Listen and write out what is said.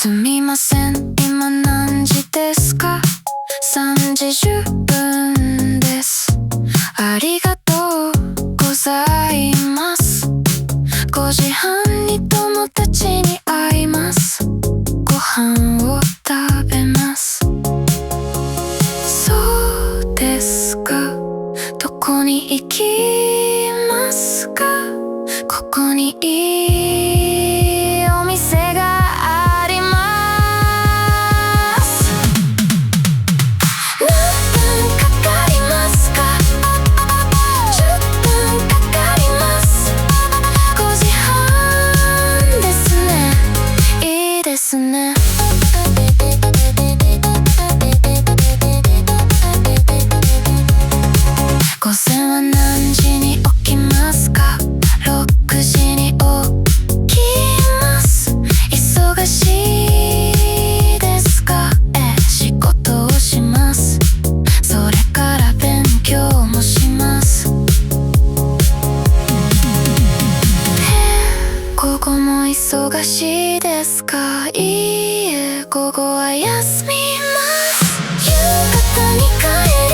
すみません、今何時ですか？3時10分です。ありがとうございます。5時半に友達に会います。ご飯を食べます。そうですか。どこに行きますか？ここにいいお店があります。何分かかりますか？10分かかります。5時半ですね。いいですね。午前は何時に起きますか？6時に起きます。忙しいですか？仕事をします。それから勉強もします。午後も忙しいですか？いいえ、午後は休みます。夕方に帰り